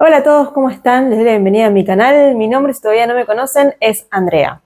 Hola a todos, ¿cómo están? Les doy la bienvenida a mi canal. Mi nombre, si todavía no me conocen, es Andrea.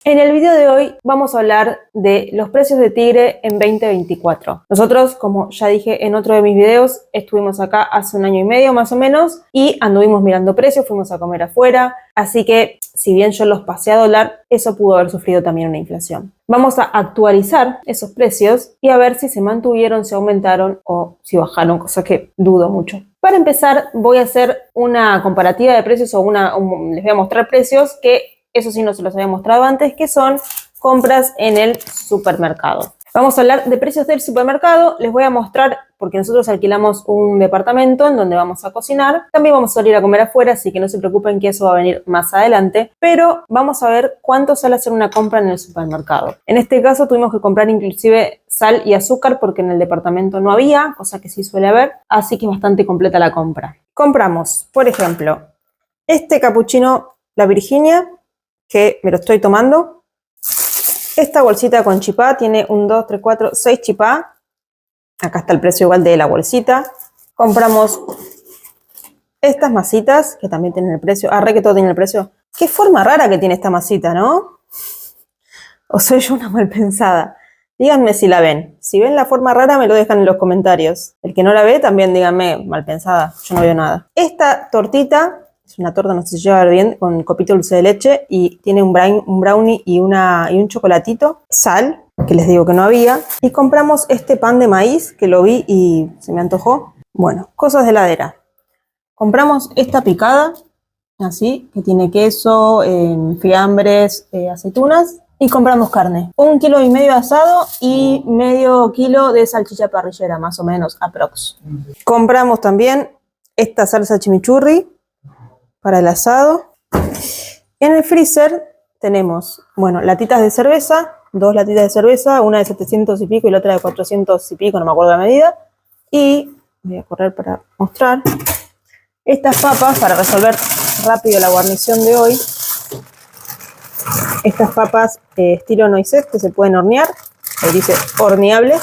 En el video de hoy vamos a hablar de los precios de Tigre en 2024. Nosotros, como ya dije en otro de mis videos, estuvimos acá hace un año y medio más o menos y anduvimos mirando precios, fuimos a comer afuera, así que si bien yo los pasé a dólar, eso pudo haber sufrido también una inflación. Vamos a actualizar esos precios y a ver si se mantuvieron, si aumentaron o si bajaron, cosa que dudo mucho. Para empezar, voy a hacer una comparativa de precios o les voy a mostrar precios que eso sí no se los había mostrado antes, que son compras en el supermercado. Vamos a hablar de precios del supermercado. Les voy a mostrar, porque nosotros alquilamos un departamento en donde vamos a cocinar. También vamos a salir a comer afuera, así que no se preocupen que eso va a venir más adelante. Pero vamos a ver cuánto sale hacer una compra en el supermercado. En este caso tuvimos que comprar inclusive sal y azúcar porque en el departamento no había, cosa que sí suele haber. Así que es bastante completa la compra. Compramos, por ejemplo, este capuchino La Virginia, que me lo estoy tomando. Esta bolsita con chipá tiene 1, 2, 3, 4, 6 chipá. Acá está el precio igual de la bolsita. Compramos estas masitas que también tienen el precio. Re que todo tiene el precio. Qué forma rara que tiene esta masita, ¿no? ¿O soy yo una mal pensada? Díganme si la ven. Si ven la forma rara me lo dejan en los comentarios. El que no la ve también díganme mal pensada. Yo no veo nada. Esta tortita es una torta, no sé si lleva bien, con copito dulce de leche y tiene un brownie y un chocolatito. Sal, que les digo que no había. Y compramos este pan de maíz, que lo vi y se me antojó. Bueno, cosas de heladera. Compramos esta picada, así, que tiene queso, fiambres, aceitunas. Y compramos carne. 1,5 kilos de asado y medio kilo de salchicha parrillera, más o menos, aprox. Compramos también esta salsa chimichurri para el asado. En el freezer tenemos, bueno, latitas de cerveza, 2 latitas de cerveza, una de 700 y pico y la otra de 400 y pico, no me acuerdo la medida. Y voy a correr para mostrar estas papas para resolver rápido la guarnición de hoy. Estas papas estilo noisette que se pueden hornear, ahí dice horneable.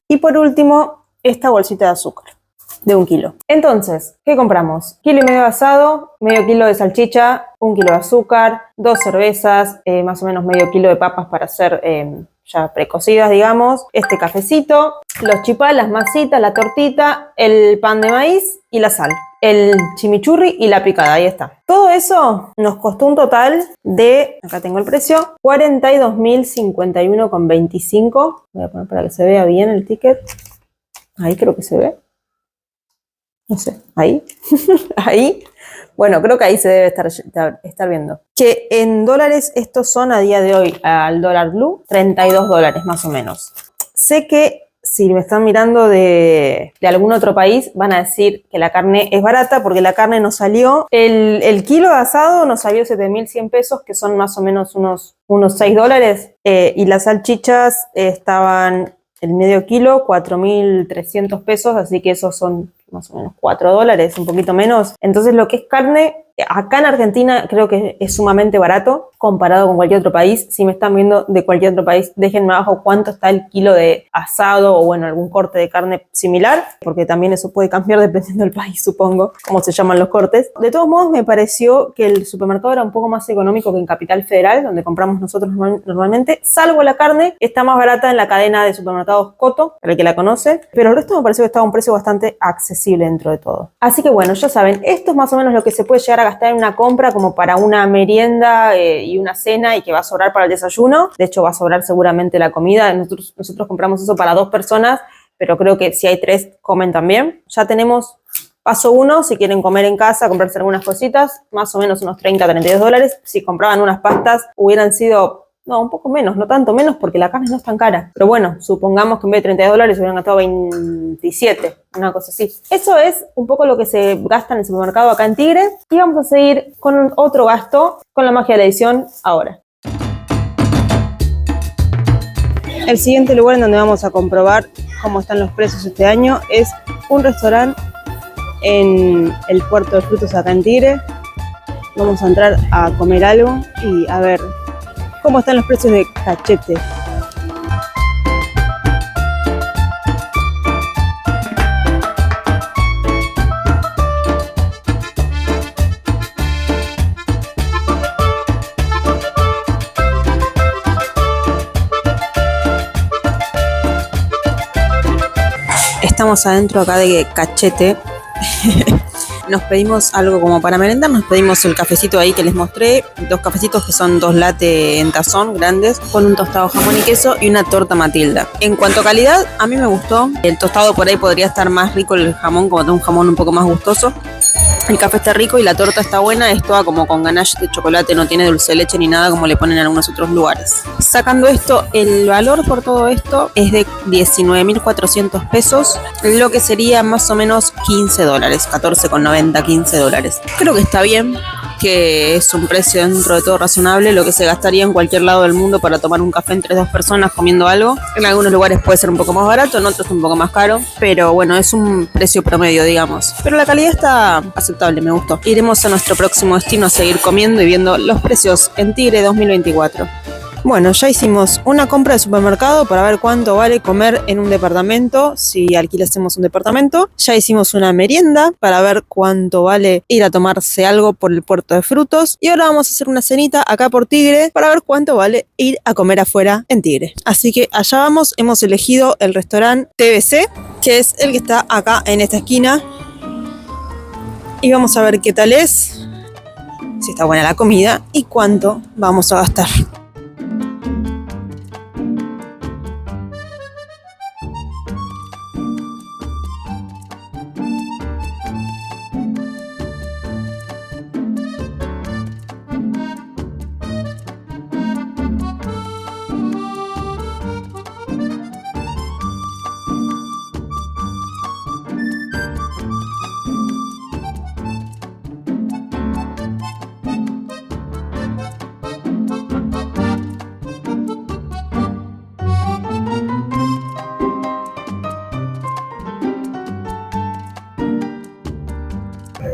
Y por último, esta bolsita de azúcar de 1 kilo. Entonces, ¿qué compramos? 1,5 kilos de asado, medio kilo de salchicha, 1 kilo de azúcar, 2 cervezas, más o menos medio kilo de papas para hacer ya precocidas, digamos, este cafecito, los chipá, las masitas, la tortita, el pan de maíz y la sal, el chimichurri y la picada, ahí está. Todo eso nos costó un total de, acá tengo el precio, 42.051,25. Voy a poner para que se vea bien el ticket. Ahí creo que se ve. No sé, ahí, ahí. Bueno, creo que ahí se debe estar viendo. Que en dólares estos son a día de hoy, al dólar blue, 32 dólares más o menos. Sé que si me están mirando de algún otro país, van a decir que la carne es barata porque la carne nos salió, el kilo de asado nos salió 7.100 pesos, que son más o menos unos 6 dólares. Y las salchichas estaban el medio kilo, 4.300 pesos, así que esos son más o menos 4 dólares, un poquito menos. Entonces lo que es carne, acá en Argentina creo que es sumamente barato comparado con cualquier otro país. Si me están viendo de cualquier otro país, déjenme abajo cuánto está el kilo de asado o bueno, algún corte de carne similar, porque también eso puede cambiar dependiendo del país, supongo, cómo se llaman los cortes. De todos modos, me pareció que el supermercado era un poco más económico que en Capital Federal, donde compramos nosotros normalmente, salvo la carne, está más barata en la cadena de supermercados Coto, para el que la conoce, pero el resto me pareció que estaba a un precio bastante accesible dentro de todo. Así que bueno, ya saben, esto es más o menos lo que se puede llegar a gastar en una compra como para una merienda y una cena y que va a sobrar para el desayuno. De hecho, va a sobrar seguramente la comida. Nosotros compramos eso para 2 personas, pero creo que si hay 3, comen también. Ya tenemos paso 1, si quieren comer en casa, comprarse algunas cositas, más o menos unos 30, 32 dólares. Si compraban unas pastas, hubieran sido, no, un poco menos, no tanto menos, porque la carne no es tan cara. Pero bueno, supongamos que en vez de 32 dólares hubieran gastado 27, una cosa así. Eso es un poco lo que se gasta en el supermercado acá en Tigre. Y vamos a seguir con otro gasto, con la magia de la edición ahora. El siguiente lugar en donde vamos a comprobar cómo están los precios este año es un restaurante en el puerto de frutos acá en Tigre. vamos a entrar a comer algo y a ver cómo están los precios de Cachete. Estamos adentro acá de Cachete. Nos pedimos algo como para merendar, nos pedimos el cafecito ahí que les mostré, 2 cafecitos que son 2 latte en tazón grandes, con un tostado jamón y queso y una torta Matilda. En cuanto a calidad, a mí me gustó, el tostado por ahí podría estar más rico, el jamón, como tengo un jamón un poco más gustoso. El café está rico y la torta está buena, es toda como con ganache de chocolate, no tiene dulce de leche ni nada como le ponen en algunos otros lugares. Sacando esto, el valor por todo esto es de 19.400 pesos, lo que sería más o menos $15, 14,90, $15. Creo que está bien, que es un precio dentro de todo razonable, lo que se gastaría en cualquier lado del mundo para tomar un café entre 2 personas comiendo algo. En algunos lugares puede ser un poco más barato, en otros un poco más caro, pero bueno, es un precio promedio, digamos. Pero la calidad está aceptable, me gustó. Iremos a nuestro próximo destino a seguir comiendo y viendo los precios en Tigre 2024. Bueno, ya hicimos una compra de supermercado para ver cuánto vale comer en un departamento, si alquilásemos un departamento. Ya hicimos una merienda para ver cuánto vale ir a tomarse algo por el puerto de frutos. Y ahora vamos a hacer una cenita acá por Tigre para ver cuánto vale ir a comer afuera en Tigre. Así que allá vamos, hemos elegido el restaurante TBC, que es el que está acá en esta esquina. Y vamos a ver qué tal es, si está buena la comida y cuánto vamos a gastar.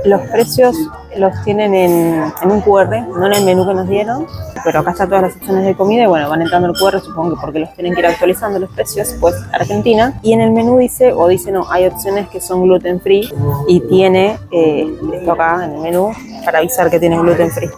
Los precios los tienen en un QR, no en el menú que nos dieron, pero acá están todas las opciones de comida y bueno, van entrando el QR, supongo que porque los tienen que ir actualizando los precios, pues Argentina. Y en el menú dice no, hay opciones que son gluten free y tiene esto acá en el menú para avisar que tiene gluten free.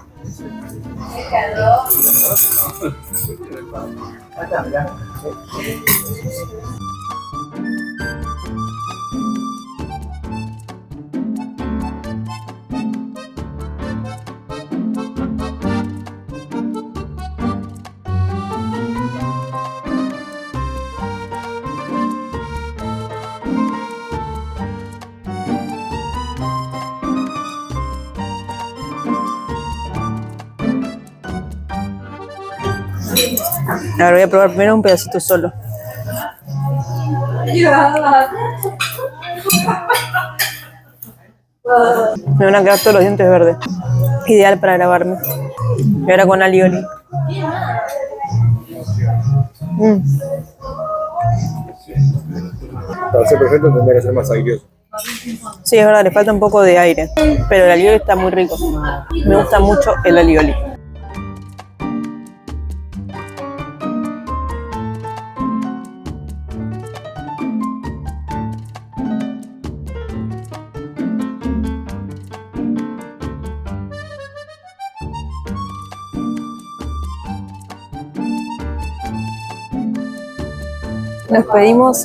Ahora voy a probar primero un pedacito solo. Me van a quedar todos los dientes verdes. Ideal para grabarme. Y ahora con alioli. Para ser perfecto tendría que ser más aireoso. Sí, es verdad, le falta un poco de aire. Pero el alioli está muy rico. Me gusta mucho el alioli. Nos pedimos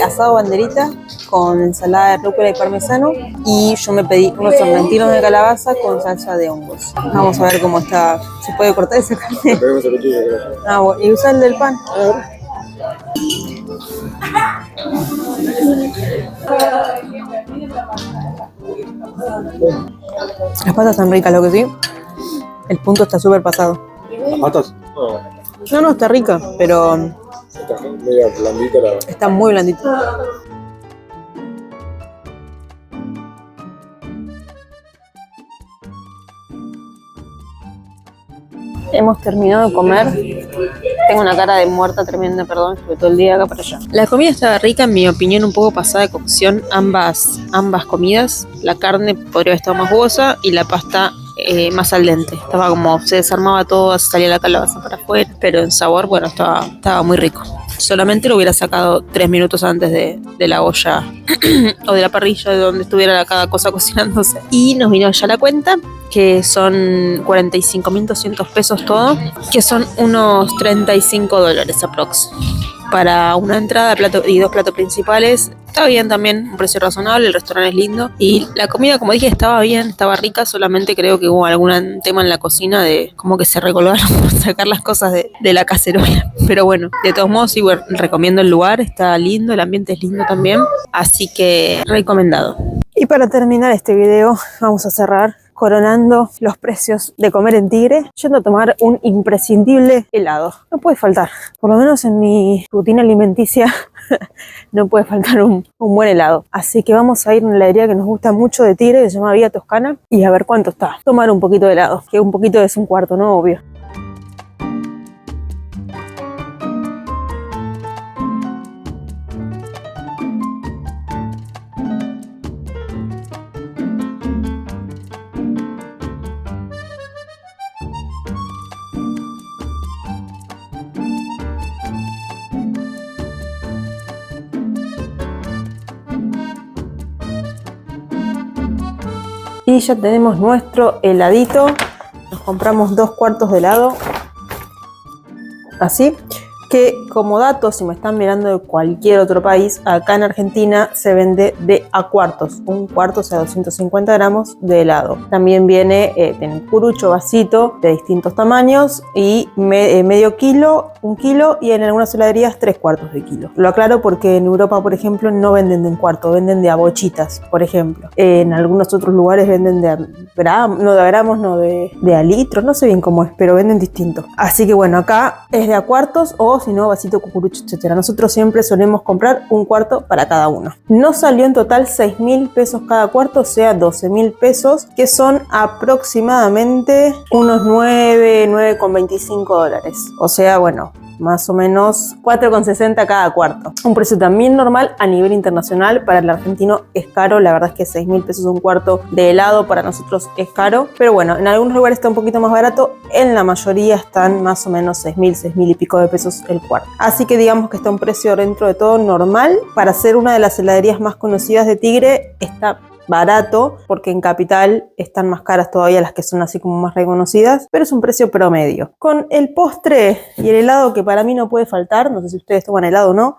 asado banderita con ensalada de rúcula y parmesano y yo me pedí unos sorrentinos de calabaza con salsa de hongos. Vamos a ver cómo está. ¿Se puede cortar esa carne? Ah, bueno. Y usar el del pan. Las patas están ricas, lo que sí. El punto está súper pasado. ¿Las patas? No, está rica, pero Está medio blandita la... está muy blandita. Hemos terminado de comer. Tengo una cara de muerta tremenda, perdón, estuve todo el día acá para allá. La comida estaba rica, en mi opinión un poco pasada de cocción, ambas comidas. La carne podría haber estado más jugosa y la pasta más al dente. Estaba como, se desarmaba todo, salía la calabaza para afuera, pero en sabor, bueno, estaba muy rico. Solamente lo hubiera sacado 3 minutos antes de la olla o de la parrilla, de donde estuviera cada cosa cocinándose. Y nos vino ya la cuenta, que son 45.200 pesos todo, que son unos $35 aprox. Para una entrada plato y 2 platos principales, está bien también, un precio razonable, el restaurante es lindo. Y la comida, como dije, estaba bien, estaba rica, solamente creo que hubo algún tema en la cocina de como que se recolgaron por sacar las cosas de la cacerola. Pero bueno, de todos modos, sí, bueno, recomiendo el lugar, está lindo, el ambiente es lindo también, así que recomendado. Y para terminar este video, vamos a cerrar coronando los precios de comer en Tigre, yendo a tomar un imprescindible helado. No puede faltar, por lo menos en mi rutina alimenticia, no puede faltar un buen helado. Así que vamos a ir a una heladería que nos gusta mucho de Tigre, que se llama Vía Toscana, y a ver cuánto está. Tomar un poquito de helado, que un poquito es un cuarto, ¿no? Obvio. Y ya tenemos nuestro heladito. Nos compramos 2 cuartos de helado. Así. Que como dato, si me están mirando de cualquier otro país, acá en Argentina se vende de a cuartos. Un cuarto, o sea, 250 gramos de helado. También viene en curucho, vasito de distintos tamaños y medio kilo, 1 kilo y en algunas heladerías 3 cuartos de kilo. Lo aclaro porque en Europa, por ejemplo, no venden de un cuarto, venden de a bochitas, por ejemplo. En algunos otros lugares venden de a gramos, no de a litros, no sé bien cómo es, pero venden distinto. Así que bueno, acá es de a cuartos o si no, vasito, cucurucho, etcétera. Nosotros siempre solemos comprar 1 cuarto para cada uno. Nos salió en total 6.000 pesos cada cuarto, o sea 12.000 pesos, que son aproximadamente unos 9,25 dólares. O sea, bueno, más o menos 4,60 cada cuarto. Un precio también normal a nivel internacional. Para el argentino es caro, la verdad es que 6.000 pesos un cuarto de helado para nosotros es caro, pero bueno, en algunos lugares está un poquito más barato, en la mayoría están más o menos 6.000 y pico de pesos el cuarto. Así que digamos que está un precio dentro de todo normal. Para ser una de las heladerías más conocidas de Tigre, está barato, porque en Capital están más caras todavía las que son así como más reconocidas, pero es un precio promedio. Con el postre y el helado que para mí no puede faltar, no sé si ustedes toman helado o no,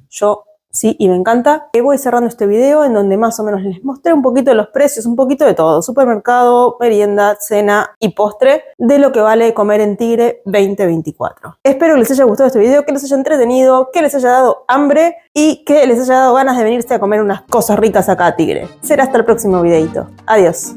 yo sí, y me encanta. Voy cerrando este video en donde más o menos les mostré un poquito de los precios, un poquito de todo, supermercado, merienda, cena y postre, de lo que vale comer en Tigre 2024. Espero que les haya gustado este video, que les haya entretenido, que les haya dado hambre y que les haya dado ganas de venirse a comer unas cosas ricas acá a Tigre. Será hasta el próximo videito. Adiós.